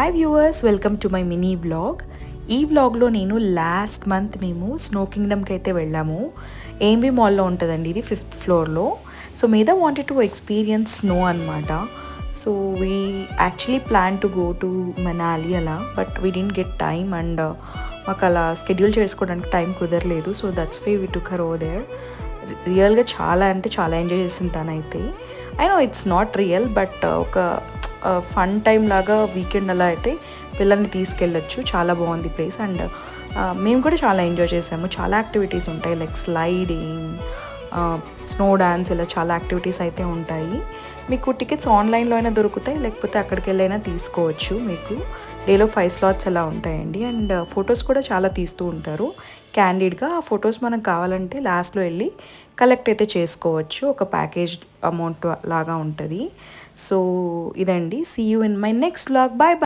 Hi viewers, welcome to my mini vlog. ఈ వ్లాగ్లో నేను లాస్ట్ మంత్ మేము స్నో కింగ్డమ్కి అయితే వెళ్ళాము. ఏఎంబీ మాల్లో ఉంటుందండి, ఇది 5th ఫ్లోర్లో. సో మీద వాంటెడ్ టు ఎక్స్పీరియన్స్ స్నో అనమాట. So we actually plan to go to Manali అలా, but we didn't get time and మాకు అలా స్కెడ్యూల్ చేసుకోవడానికి టైం కుదరలేదు. So that's why we took her over there. రియల్గా చాలా అంటే చాలా ఎంజాయ్ చేసింది తనైతే. I know it's not real, but ఒక ఫన్ టైం లాగా వీకెండ్ అలా అయితే పిల్లల్ని తీసుకెళ్ళొచ్చు. చాలా బాగుంది ప్లేస్ అండ్ మేము కూడా చాలా ఎంజాయ్ చేసాము. చాలా యాక్టివిటీస్ ఉంటాయి, లైక్ స్లైడింగ్, స్నో డ్యాన్స్, ఇలా చాలా యాక్టివిటీస్ అయితే ఉంటాయి. మీకు టికెట్స్ ఆన్లైన్లో అయినా దొరుకుతాయి, లేకపోతే అక్కడికి వెళ్ళైనా తీసుకోవచ్చు. మీకు డేలో 5 స్లాట్స్ అలా ఉంటాయండి. అండ్ ఫొటోస్ కూడా చాలా తీస్తూ ఉంటారు క్యాండిడ్గా. ఆ ఫొటోస్ మనకు కావాలంటే లాస్ట్లో వెళ్ళి కలెక్ట్ అయితే చేసుకోవచ్చు. ఒక ప్యాకేజ్ అమౌంట్ లాగా ఉంటుంది. సో ఇదండి. See you in my next vlog. Bye bye.